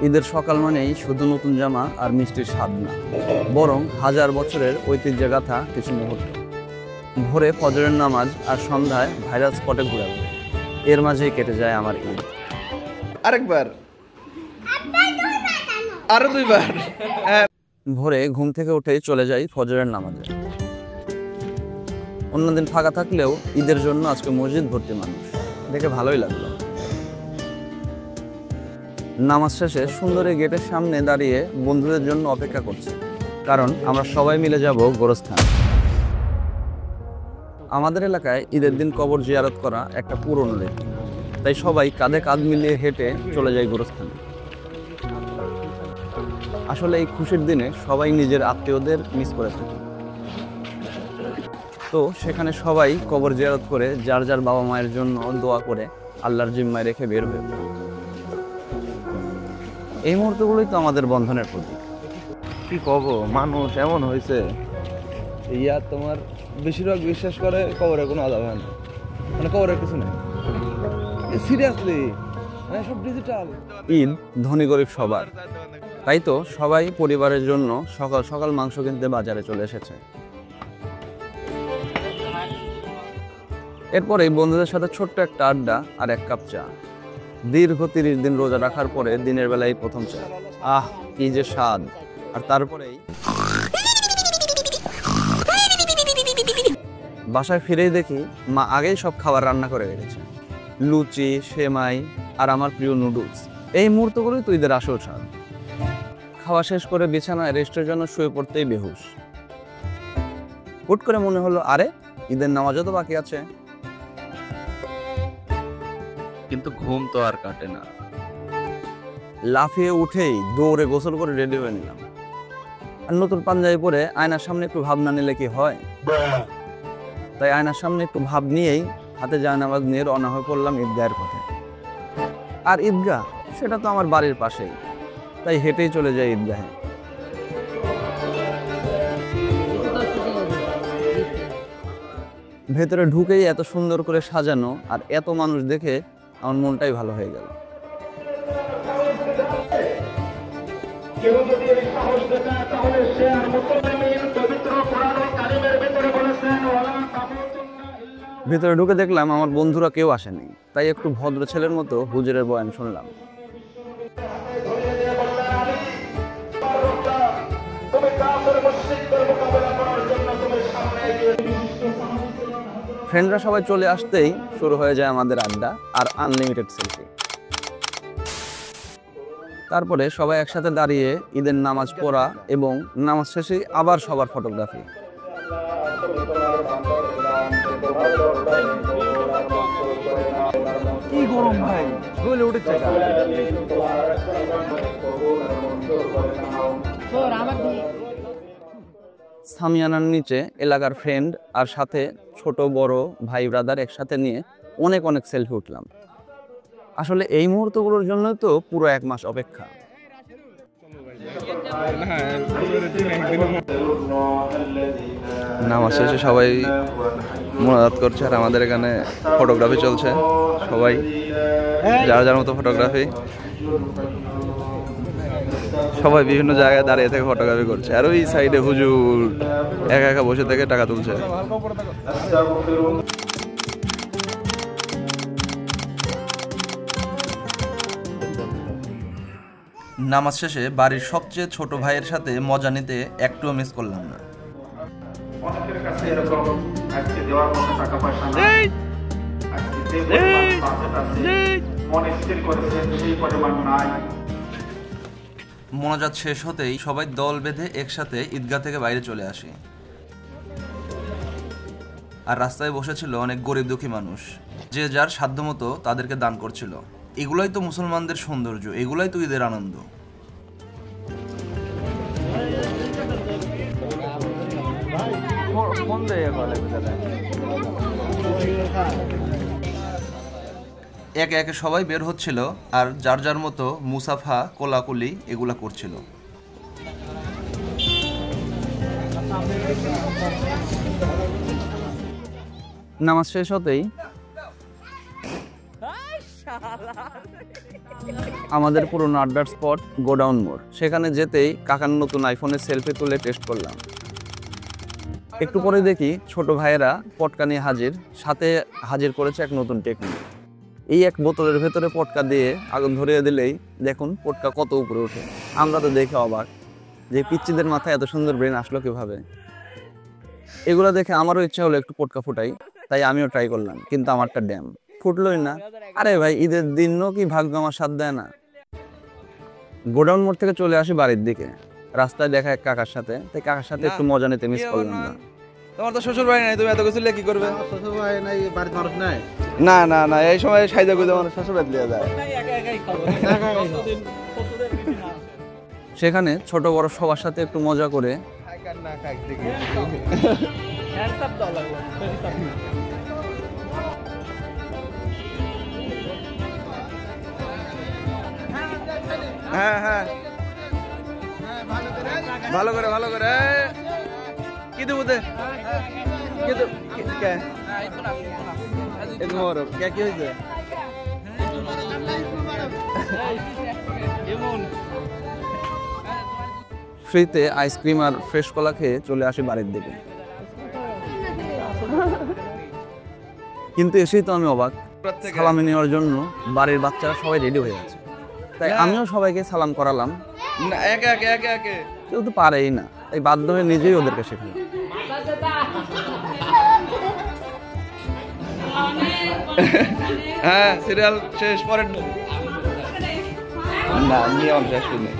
ঈদের সকাল মানেই শুধু নতুন জামা আর মিষ্টির স্বাদ না, বরং হাজার বছরের ঐতিহ্যগাথা কিছু মুহূর্ত। ভোরে ফজরের নামাজ আর সন্ধ্যায় ভাইরাল স্পটে ঘোরাঘুরি, এর মাঝেই কেটে যায় আমার ঈদ। আরেকবার, আরো দুইবার। ভোরে ঘুম থেকে উঠেই চলে যাই ফজরের নামাজে। অন্যদিন ফাঁকা থাকলেও ঈদের জন্য আজকে মসজিদ ভর্তি মানুষ, দেখে ভালোই লাগলো। নামাজ শেষে সুন্দরী গেটের সামনে দাঁড়িয়ে বন্ধুদের জন্য অপেক্ষা করছে, কারণ আমরা সবাই মিলে যাব গোরস্থান। আমাদের এলাকায় ঈদের দিন কবর জিয়ারত করা একটা পুরনো রীতি, তাই সবাই কাঁধে কাঁধ মিলিয়ে হেঁটে চলে যায় গোরস্থানে। আসলে এই খুশির দিনে সবাই নিজের আত্মীয়দের মিস করে থাকে, তো সেখানে সবাই কবর জিয়ারত করে যার যার বাবা মায়ের জন্য দোয়া করে আল্লাহর জিম্মায় রেখে বের হয়ে পড়ে। এই মুহূর্তগুলোই তো আমাদের বন্ধনের প্রতীক। কি কব, মানুষ এমন হয়েছে, তোমার বেশিরভাগ বিশ্বাস করে কবরে কোনো আলাদা হয় না, মানে কবরের কিছু নেই। সিরিয়াসলি, মানে সব ডিজিটাল। ঈদ ধনী গরিব সবার, তাই তো সবাই পরিবারের জন্য সকাল সকাল মাংস কিনতে বাজারে চলে এসেছে। এরপরে বন্ধুদের সাথে ছোট্ট একটা আড্ডা আর এক কাপ চা। দীর্ঘ 30 দিন রোজা রাখার পরে দিনের বেলায় প্রথম চা, আহ কি যে স্বাদ। আর তারপরেই বাসায় ফিরেই দেখি মা আগেই সব খাবার রান্না করে রেখেছে, লুচি, সেমাই আর আমার প্রিয় নুডলস। এই মুহূর্তগুলোই তো ঈদের আসল স্বাদ। খাওয়া শেষ করে বিছানায় রেস্টের জন্য শুয়ে পড়তেই বেহুশ। হুট করে মনে হলো, আরে ঈদের নামাজও তো বাকি আছে। কিন্তু ঘুম তো আর কাটে না। লাফিয়ে উঠেই দৌড়ে গোসল করে রেডি হয়ে নিলাম। আর নতুন পাঞ্জাবি পরে আয়নার সামনে একটু ভাব না নিলে কি হয়, তাই আয়নার সামনে একটু ভাব নিয়েই হাতে জায়নামাজ নিয়ে রওনা হয়ে পড়লাম ঈদগাহের পথে। আর ঈদগাহ সেটা তো আমার বাড়ির পাশেই, তাই হেঁটেই চলে যাই ঈদগাহে। ভেতরে ঢুকেই এত সুন্দর করে সাজানো আর এত মানুষ দেখে আমার মনটাই ভালো হয়ে গেল। ভেতরে ঢুকে দেখলাম আমার বন্ধুরা কেউ আসেনি, তাই একটু ভদ্র ছেলের মতো হুজুরের বয়ান শুনলাম। ফ্রেন্ডরা সবাই চলে আসতেই শুরু হয়ে যায় আমাদের আড্ডা আর আনলিমিটেড সেলফি। তারপরে সবাই একসাথে দাঁড়িয়ে ঈদের নামাজ পড়া এবং নামাজ শেষে আবার সবার ফটোগ্রাফি। কি গরম ভাই, গলে উঠেছে। সামিয়ানার নিচে এলাকার ফ্রেন্ড আর সাথে ছোট বড় ভাই ব্রাদার একসাথে নিয়ে অনেক অনেক সেলফি উঠলাম। আসলে এই মুহূর্তগুলোর জন্য তো পুরো 1 মাস অপেক্ষা। নামাজ শেষে সবাই মোনাজাত করছে আর আমাদের এখানে ফটোগ্রাফি চলছে। সবাই যার যার মতো ফটোগ্রাফি, সবাই বিভিন্ন জায়গায় দাঁড়িয়ে থেকে ফটোগ্রাফি করছে। আর ওই সাইডে হুজুর একা একা বসে থেকে টাকা তুলছে। নামাজ শেষে বাড়ির সবচেয়ে ছোট ভাইয়ের সাথে মজা নিতে একটুও মিস করলাম না। মোনাজাত শেষ হতেই সবাই দল বেঁধে একসাথে ঈদগাহ থেকে বাইরে চলে আসি। আর রাস্তায় বসেছিল অনেক গরিব দুঃখী মানুষ, যে যার সাধ্যমতো তাদেরকে দান করছিল। এগুলাই তো মুসলমানদের সৌন্দর্য, এগুলাই তো ঈদের আনন্দ। একে একে সবাই বের হচ্ছিল আর যার যার মতো মুসাফা কোলাকুলি এগুলা করছিল। নামাজ শেষ হতেই আমাদের পুরনো আড্ডার স্পট গোডাউন মোড়। সেখানে যেতেই কাকার নতুন আইফোনের সেলফি তুলে টেস্ট করলাম। একটু পরে দেখি ছোট ভাইয়েরা পটকা নিয়ে হাজির, সাথে হাজির করেছে এক নতুন টেকনিক। এই এক বোতলের ভেতরে পটকা দিয়ে আগুন ধরিয়ে দিলেই দেখুন পটকা কত উপরে ওঠে। আমরা তো দেখে অবাক যে পিচ্চিদের মাথায় এত সুন্দর ব্রেন আসলো কিভাবে। এগুলো দেখে আমারও ইচ্ছা হলো একটু পটকা ফুটাই, তাই আমিও ট্রাই করলাম, কিন্তু আমারটা ড্যাম, ফুটলোই না। আরে ভাই, ঈদের দিনও কি ভাগ্য আমার সাথ দেয় না। গোডাউন মোড় থেকে চলে আসি বাড়ির দিকে। রাস্তায় দেখা এক কাকার সাথে, তাই কাকার সাথে একটু মজা নিতে মিস করলাম না। তোমার তো শ্বশুর বাড়ি নাই, তুমি এত কিছু কি করবে? শ্বশুর বাড়ি নাই, বাড়িতে মানুষ নাই। না না না, এই সময় সাইজা গুজা মানুষ শ্বশুর বাড়ি লিয়ে যায়। সেখানে ছোট বড় সবার সাথে একটু মজা করে হ্যাঁ হ্যাঁ, ভালো করে ভালো করে। কি দেবো দে, কি দেবো কি হয়েছে? ফ্রিতে আইসক্রিম আর ফ্রেশ কলা খেয়ে চলে আসি বাড়ির দিকে। কিন্তু এসেই তো আমি অবাক, সালামি নেওয়ার জন্য বাড়ির বাচ্চারা সবাই রেডি হয়ে আছে। তাই আমিও সবাইকে সালাম করালাম। একে একে একে একে, কেউ তো পারেই না, তাই বাধ্য হয়ে নিজেই ওদেরকে শেখালাম। হ্যাঁ, সিরিয়াল শেষ, পরের না নিয়ম শেষ নেই।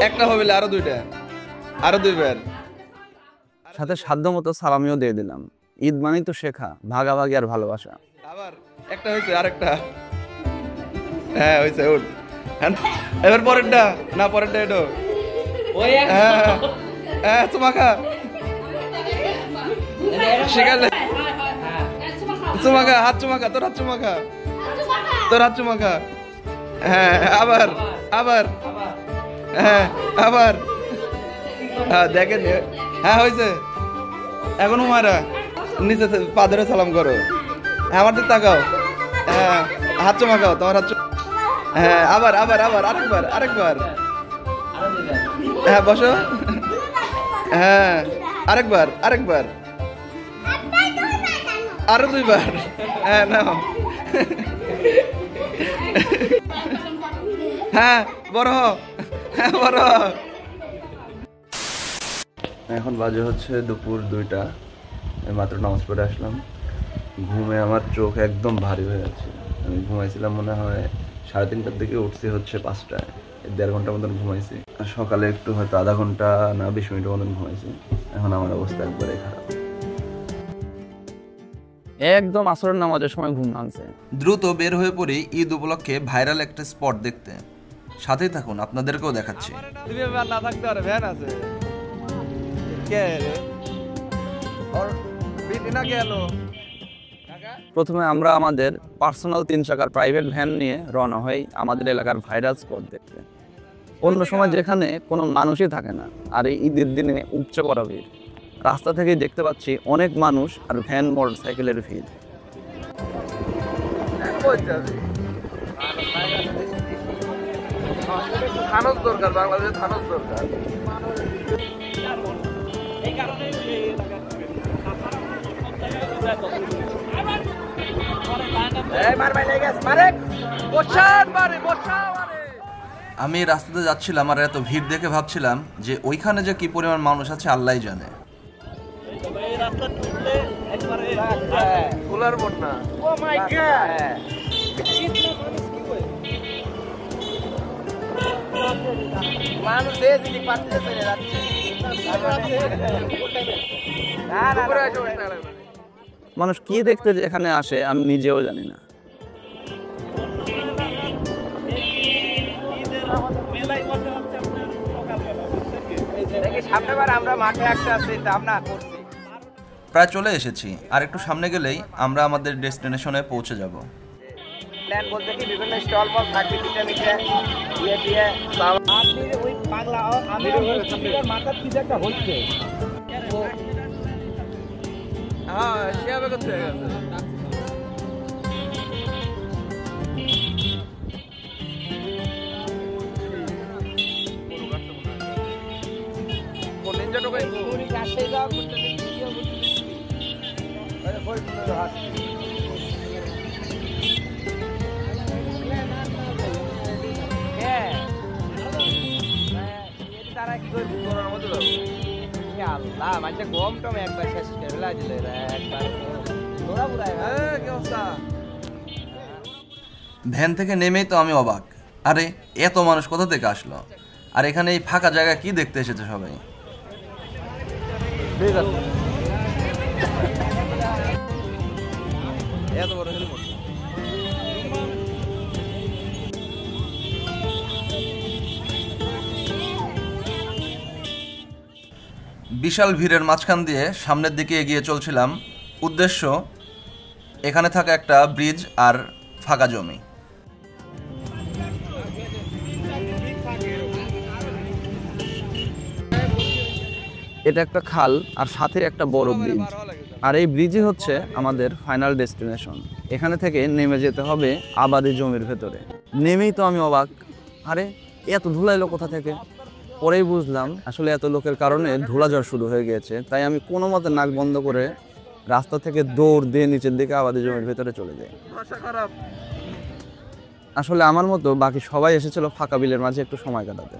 একটা হবে আরো দুইটা, আরো দুইবার। সাথে সাধ্য মতো সালামিও দিয়ে দিলাম। ঈদ মানেই তো শেখা, ভাগাভাগি আর ভালোবাসা। আবার একটা হয়েছে, আরেকটা। হ্যাঁ হয়েছে, উঠ। এবার পরেরটা, না পরেরটা এটো। হ্যাঁ হ্যাঁ, চুমা খা, শিখালে চুমা খা, হাত চুমা খা, তোর হাত চুমা খা, তোর হাত চুমা খা। হ্যাঁ আবার আবার, হ্যাঁ আবার, হ্যাঁ দেখেন। হ্যাঁ হয়েছে, এখন হুমায়রা নিচে পা ধরে সালাম করো। হ্যাঁ আমার দিকে তাকাও, হ্যাঁ হাত চুমা খাও, তোমার হাত। হ্যাঁ আবার আবার আবার, আরেকবার আরেকবার। হ্যাঁ বসো, হ্যাঁ আরেকবার আরেকবার, আরো দুইবার। হ্যাঁ নাও, হ্যাঁ বড়, হ্যাঁ বড়। এখন বাজে হচ্ছে দুপুর 2টা। মাত্র নামাজ পড়ে আসলাম। ঘুমে আমার চোখ একদম ভারী হয়ে আছে। আমি ঘুমাইছিলাম মনে হয় 3:30টার দিকে, উঠছি হচ্ছে 5টায়। 1.5 ঘন্টার মতন ঘুমাইছি। সকালে একটু হয়তো আধা ঘন্টা না 20 মিনিটের মতন ঘুমাইছি। এখন আমার অবস্থা একবারে খারাপ। একদম আসরের নামাজের সময় ঘুম ভাঙছে। দ্রুত বের হয়ে পড়ি ঈদ উপলক্ষে ভাইরাল একটা স্পট দেখতে। সাথেই থাকুন, আপনাদেরকেও দেখাচ্ছি। তুমি আর না থাকতে পারে, ভ্যান আছে। কে রে ওর বিটি না গেল? প্রথমে আমরা আমাদের পার্সোনাল 3 চাকার প্রাইভেট ভ্যান নিয়ে রওনা হই আমাদের এলাকার ভাইরাল স্পট দেখতে। অন্য সময় যেখানে কোনো মানুষই থাকে না, আর এই ঈদের দিনে উপচে পড়া ভিড়। রাস্তা থেকেই দেখতে পাচ্ছি অনেক মানুষ আর ভ্যান, মোটরসাইকেলের ভিড়। থানস দরকার, বাংলাদেশে থানস দরকার। আমি রাস্তাতে যাচ্ছিলাম আর এত ভিড় দেখে ভাবছিলাম যে ওইখানে যে কি পরিমাণ মানুষ আছে আল্লাহই জানে। ফুলার বন্যা। মানুষ কি দেখতে এখানে আসে আমি নিজেও জানি না। প্রায় চলে এসেছি, আর একটু সামনে গেলেই আমরা আমাদের ডেস্টিনেশনে পৌঁছে যাব। প্ল্যান বলতে কি বিভিন্ন স্টল মল থাকবে, পিঠে মিঠে দিয়ে দিয়ে আপনি ওই পাগলা আমি মাথার কিছু একটা হচ্ছে। হ্যাঁ সে হবে করতে গেছে। পর্যটক আইবো। রাজশাহী যাওয়া করতে ভিডিও করতে আরে ফরিদপুরের হাট। হ্যাঁ এটি তারা কি করবে করোনার মধ্যে যাবো। আল্লাহ মানে গম টম একবার শেষ করে ফেলা দিলে একবার তোরা বুড়াই কি অবস্থা? ভ্যান থেকে নেমেই তো আমি অবাক, আরে এত মানুষ কোথা থেকে আসলো, আর এখানে এই ফাঁকা জায়গা কি দেখতে এসেছে সবাই। ঠিক আছে। এত বড় হেলমেট। বিশাল ভিড়ের মাঝখান দিয়ে সামনের দিকে এগিয়ে চলছিলাম। উদ্দেশ্য এখানে থাকা একটা ব্রিজ আর ফাঁকা জমি। এটা একটা খাল আর সাথে একটা বড় ব্রিজ, আর এই ব্রিজই হচ্ছে আমাদের ফাইনাল ডেস্টিনেশন। এখানে থেকে নেমে যেতে হবে আবাদি জমির ভেতরে। নেমেই তো আমি অবাক, আরে এত ধুলা এলো কোথা থেকে? পরেই বুঝলাম আসলে এত লোকের কারণে ধুলা ঝড় শুরু হয়ে গিয়েছে। তাই আমি কোনো মতে নাক বন্ধ করে রাস্তা থেকে দৌড় দিয়ে নিচের দিকে আবাদি জমির ভেতরে চলে যাই। আসলে আমার মতো বাকি সবাই এসেছিল ফাঁকা বিলের মাঝে একটু সময় কাটাতে,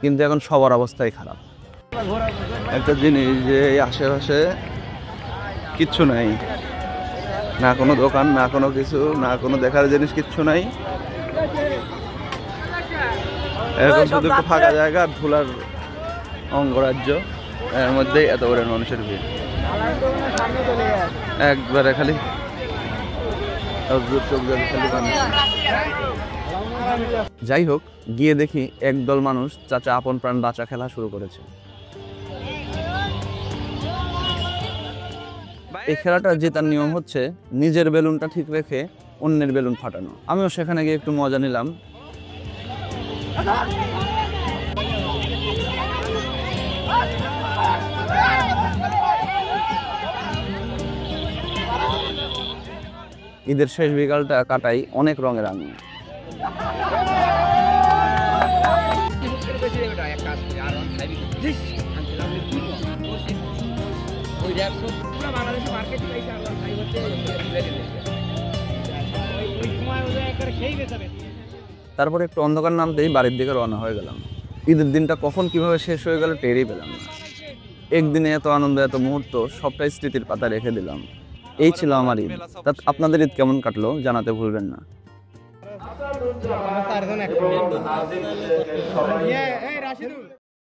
কিন্তু এখন সবার অবস্থাই খারাপ। একটা জিনিস যে এই আশেপাশে কিচ্ছু নাই, না কোনো দোকান, না কোনো কিছু, না কোনো দেখার জিনিস, কিচ্ছু নাই। এখন শুধু একটু ফাঁকা জায়গা আর ধুলার অঙ্গরাজ্য, এর মধ্যেই এত বড় মানুষের ভিড়। একবারে খালি খালি মানুষ। যাই হোক, গিয়ে দেখি একদল মানুষ চাচা আপন প্রাণ বাঁচা খেলা শুরু করেছে। এই খেলাটার জেতার নিয়ম হচ্ছে নিজের বেলুনটা ঠিক রেখে অন্যের বেলুন ফাটানো। আমিও সেখানে গিয়ে একটু মজা নিলাম। ঈদের শেষ বিকালটা কাটাই অনেক রঙের আনন্দ। তারপরে একটু অন্ধকার নামতেই বাড়ির দিকে রওনা হয়ে গেলাম। ঈদের দিনটা কখন কিভাবে শেষ হয়ে গেল টেরই পেলাম না। একদিনে এত আনন্দ, এত মুহূর্ত সবটাই স্মৃতির পাতা রেখে দিলাম। এই ছিল আমার ঈদ। তা আপনাদের ঈদ কেমন কাটলো জানাতে ভুলবেন না।